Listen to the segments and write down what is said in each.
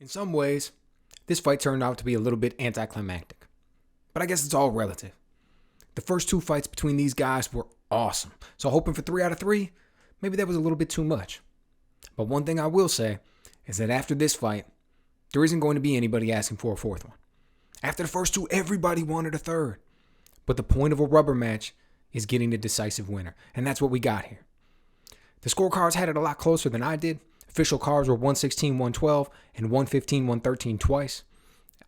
some ways, this fight turned out to be a little bit anticlimactic. But I guess it's all relative. The first two fights between these guys were awesome. So hoping for 3 out of 3, maybe that was a little bit too much. But one thing I will say is that after this fight, there isn't going to be anybody asking for a fourth one. After the first two, everybody wanted a third. But the point of a rubber match is getting the decisive winner. And that's what we got here. The scorecards had it a lot closer than I did. Official cards were 116-112 and 115-113 twice.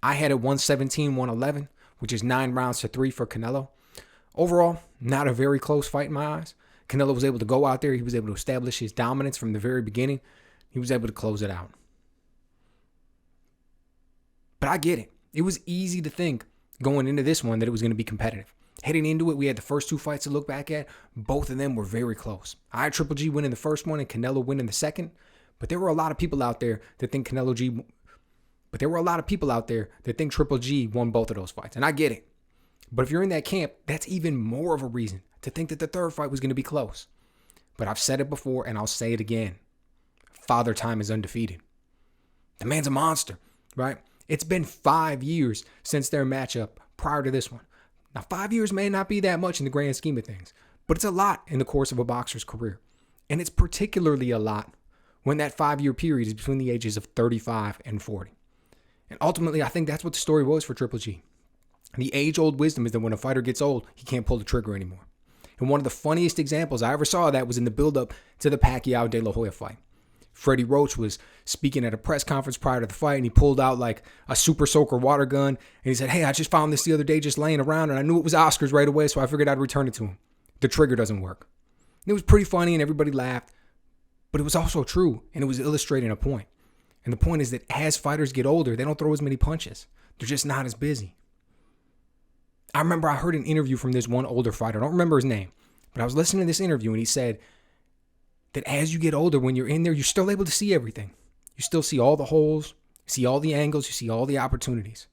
I had it 117-111, which is 9 rounds to 3 for Canelo. Overall, not a very close fight in my eyes. Canelo was able to go out there. He was able to establish his dominance from the very beginning. He was able to close it out. But I get it. It was easy to think going into this one that it was going to be competitive. Heading into it, we had the first two fights to look back at. Both of them were very close. I had Triple G winning the first one and Canelo winning the second. But there were a lot of people out there that think Triple G won both of those fights. And I get it. But if you're in that camp, that's even more of a reason to think that the third fight was going to be close. But I've said it before and I'll say it again. Father Time is undefeated. The man's a monster, right? It's been 5 years since their matchup prior to this one. Now, 5 years may not be that much in the grand scheme of things, but it's a lot in the course of a boxer's career. And it's particularly a lot when that 5-year period is between the ages of 35 and 40. And ultimately, I think that's what the story was for Triple G. The age-old wisdom is that when a fighter gets old, he can't pull the trigger anymore. And one of the funniest examples I ever saw of that was in the build-up to the Pacquiao-De La Hoya fight. Freddie Roach was speaking at a press conference prior to the fight, and he pulled out like a super soaker water gun, and he said, "Hey, I just found this the other day just laying around, and I knew it was Oscar's right away, so I figured I'd return it to him. The trigger doesn't work." And it was pretty funny, and everybody laughed, but it was also true, and it was illustrating a point. And the point is that as fighters get older, they don't throw as many punches. They're just not as busy. I remember I heard an interview from this one older fighter. I don't remember his name, but I was listening to this interview, and he said that as you get older, when you're in there, you're still able to see everything. You still see all the holes, see all the angles, you see all the opportunities,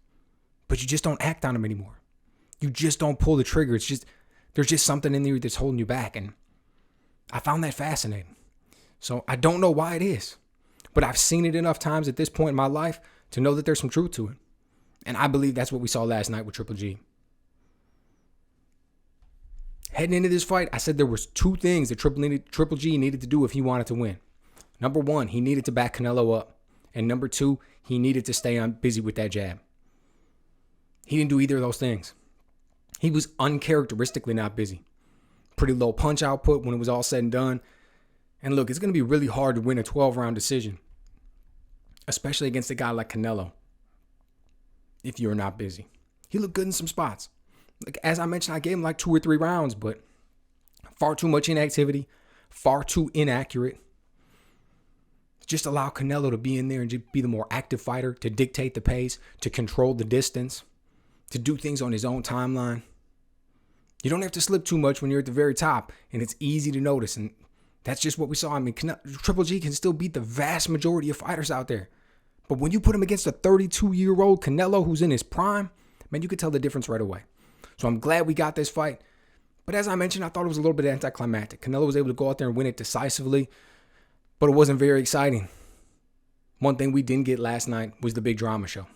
but you just don't act on them anymore. You just don't pull the trigger. It's just, there's just something in there that's holding you back. And I found that fascinating. So I don't know why it is, but I've seen it enough times at this point in my life to know that there's some truth to it. And I believe that's what we saw last night with Triple G. Heading into this fight, I said there was two things that Triple G needed to do if he wanted to win. Number one, he needed to back Canelo up. And number two, he needed to stay busy with that jab. He didn't do either of those things. He was uncharacteristically not busy. Pretty low punch output when it was all said and done. And look, it's going to be really hard to win a 12-round decision, especially against a guy like Canelo, if you're not busy. He looked good in some spots. Like, as I mentioned, I gave him like 2 or 3 rounds, but far too much inactivity, far too inaccurate. Just allow Canelo to be in there and just be the more active fighter, to dictate the pace, to control the distance, to do things on his own timeline. You don't have to slip too much when you're at the very top, and it's easy to notice, and that's just what we saw. I mean, Triple G can still beat the vast majority of fighters out there. But when you put him against a 32-year-old Canelo who's in his prime, man, you could tell the difference right away. So I'm glad we got this fight. But as I mentioned, I thought it was a little bit anticlimactic. Canelo was able to go out there and win it decisively, but it wasn't very exciting. One thing we didn't get last night was the big drama show.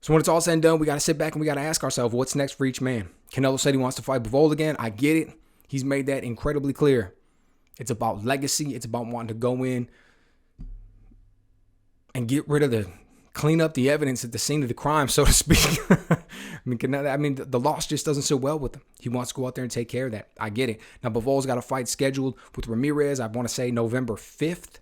So when it's all said and done, we got to sit back and we got to ask ourselves, what's next for each man? Canelo said he wants to fight Bivol again. I get it. He's made that incredibly clear. It's about legacy. It's about wanting to go in and clean up the evidence at the scene of the crime, so to speak. The loss just doesn't sit well with him. He wants to go out there and take care of that. I get it. Now, Bivol's got a fight scheduled with Ramirez, I want to say November 5th.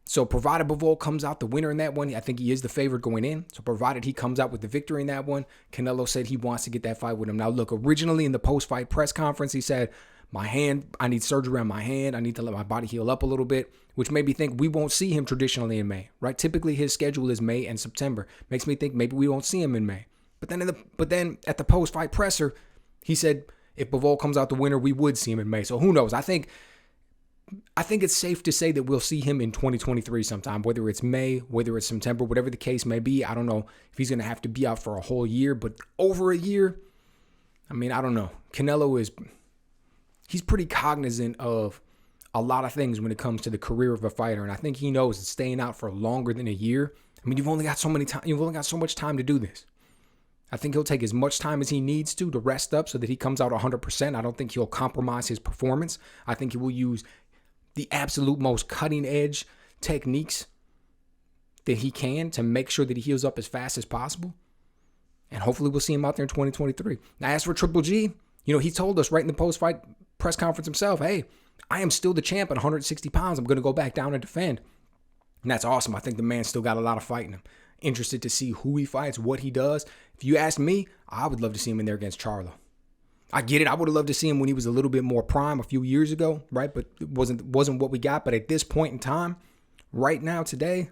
So provided Bivol comes out the winner in that one, I think he is the favorite going in. So provided he comes out with the victory in that one, Canelo said he wants to get that fight with him. Now, look, originally in the post-fight press conference, he said, I need surgery on my hand. I need to let my body heal up a little bit, which made me think we won't see him traditionally in May, right? Typically, his schedule is May and September. Makes me think maybe we won't see him in May. But then at the post-fight presser, he said if Bivol comes out the winner, we would see him in May. So who knows? I think it's safe to say that we'll see him in 2023 sometime, whether it's May, whether it's September, whatever the case may be. I don't know if he's going to have to be out for a whole year, but over a year, I don't know. Canelo he's pretty cognizant of a lot of things when it comes to the career of a fighter, and I think he knows that staying out for longer than a year. I mean, you've only got so much time to do this. I think he'll take as much time as he needs to rest up so that he comes out 100%. I don't think he'll compromise his performance. I think he will use the absolute most cutting edge techniques that he can to make sure that he heals up as fast as possible. And hopefully we'll see him out there in 2023. Now, as for Triple G, he told us right in the post-fight press conference himself, hey, I am still the champ at 160 pounds. I'm going to go back down and defend. And that's awesome. I think the man's still got a lot of fight in him. Interested to see who he fights, what he does. If you ask me, I would love to see him in there against Charlo. I get it. I would have loved to see him when he was a little bit more prime a few years ago, right? But it wasn't what we got. But at this point in time, right now, today,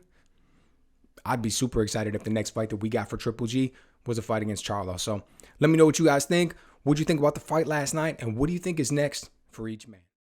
I'd be super excited if the next fight that we got for Triple G was a fight against Charlo. So let me know what you guys think. What did you think about the fight last night? And what do you think is next for each man?